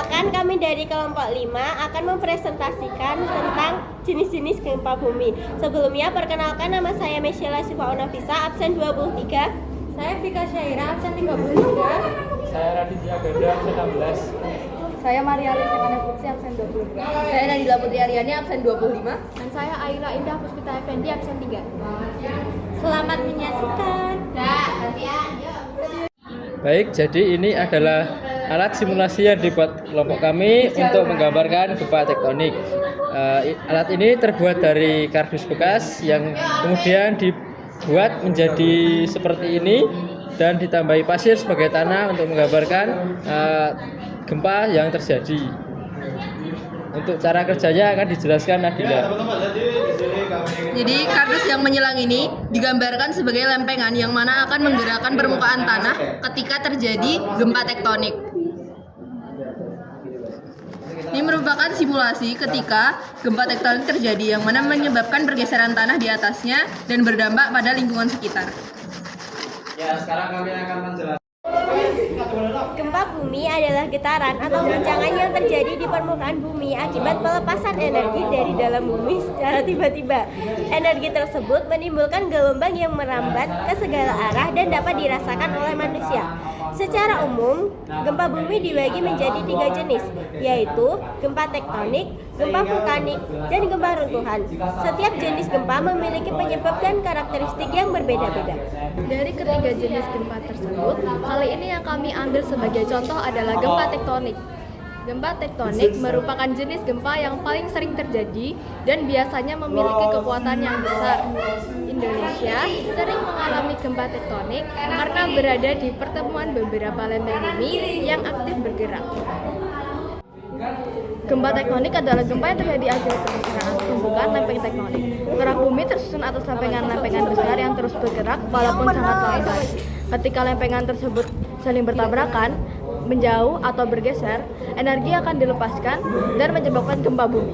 Perkenalkan, kami dari kelompok 5 akan mempresentasikan tentang jenis-jenis gempa bumi. Sebelumnya, perkenalkan, nama saya Mesyela Sifaonafisa, absen 23. Saya Vika Syaira, absen 33. Saya Raditya Ganda, absen 16. Saya Maria Lintang Fungsi, absen 22. Saya Nadila Putri Aryani, absen 25. Dan saya Aira Indah Puspita Effendi, absen 3. Selamat menyaksikan. Baik, jadi ini adalah alat simulasi yang dibuat kelompok kami untuk menggambarkan gempa tektonik. Alat ini terbuat dari kardus bekas yang kemudian dibuat menjadi seperti ini dan ditambahi pasir sebagai tanah untuk menggambarkan gempa yang terjadi. Untuk cara kerjanya akan dijelaskan Nadila. Jadi kardus yang menyelang ini digambarkan sebagai lempengan yang mana akan menggerakkan permukaan tanah ketika terjadi gempa tektonik. Ini merupakan simulasi ketika gempa tektonik terjadi yang mana menyebabkan pergeseran tanah di atasnya dan berdampak pada lingkungan sekitar. Ya, sekarang kami akan menjelaskan. Gempa bumi adalah getaran atau guncangan yang terjadi di permukaan bumi akibat pelepasan energi dari dalam bumi secara tiba-tiba. Energi tersebut menimbulkan gelombang yang merambat ke segala arah dan dapat dirasakan oleh manusia. Secara umum, gempa bumi dibagi menjadi 3 jenis, yaitu gempa tektonik, gempa vulkanik, dan gempa runtuhan. Setiap jenis gempa memiliki penyebab dan karakteristik yang berbeda-beda. Dari ketiga jenis gempa tersebut, kali ini yang kami ambil sebagai contoh adalah gempa tektonik. Gempa tektonik merupakan jenis gempa yang paling sering terjadi dan biasanya memiliki kekuatan yang besar. Indonesia sering mengalami gempa tektonik karena berada di pertemuan beberapa lempeng bumi yang aktif bergerak. Gempa tektonik adalah gempa yang terjadi akibat pergeseran tumbukan lempeng tektonik. Gerak bumi tersusun atas lempengan-lempengan besar yang terus bergerak walaupun sangat lambat. Ketika lempengan tersebut saling bertabrakan, menjauh atau bergeser, energi akan dilepaskan dan menyebabkan gempa bumi.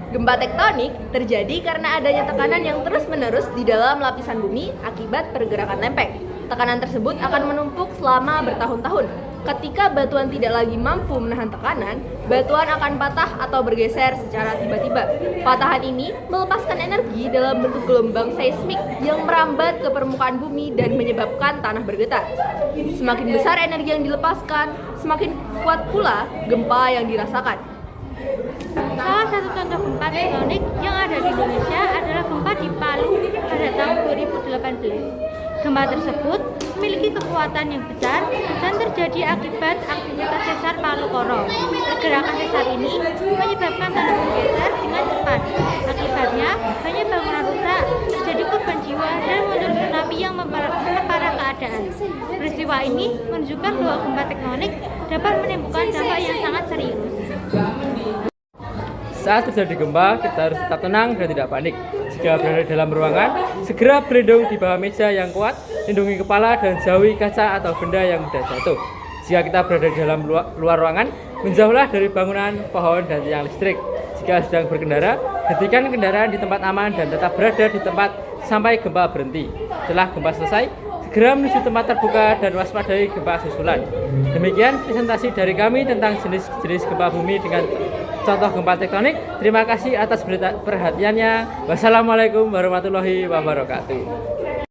Gempa tektonik terjadi karena adanya tekanan yang terus-menerus di dalam lapisan bumi akibat pergerakan lempeng. Tekanan tersebut akan menumpuk selama bertahun-tahun. Ketika batuan tidak lagi mampu menahan tekanan, batuan akan patah atau bergeser secara tiba-tiba. Patahan ini melepaskan energi dalam bentuk gelombang seismik yang merambat ke permukaan bumi dan menyebabkan tanah bergetar. Semakin besar energi yang dilepaskan, semakin kuat pula gempa yang dirasakan. Salah satu contoh gempa tektonik yang ada di Indonesia adalah gempa di Palu pada tahun 2018. Gempa tersebut memiliki kekuatan yang besar dan terjadi akibat aktivitas sesar Palu Koro. Pergerakan sesar ini menyebabkan tanah bergeser dengan cepat. Akibatnya, banyak bangunan rusak, terjadi korban jiwa, dan muncul tsunami yang memperparah keadaan. Peristiwa ini menunjukkan bahwa gempa tektonik dapat menimbulkan dampak yang sangat serius. Saat terjadi gempa, kita harus tetap tenang dan tidak panik. Jika berada dalam ruangan, segera berlindung di bawah meja yang kuat, lindungi kepala dan jauhi kaca atau benda yang mudah jatuh. Jika kita berada di dalam luar ruangan, menjauhlah dari bangunan, pohon, dan tiang listrik. Jika sedang berkendara, hentikan kendaraan di tempat aman dan tetap berada di tempat sampai gempa berhenti. Setelah gempa selesai, segera menuju tempat terbuka dan waspadai gempa susulan. Demikian presentasi dari kami tentang jenis-jenis gempa bumi dengan contoh gempa tektonik. Terima kasih atas perhatiannya. Wassalamualaikum warahmatullahi wabarakatuh.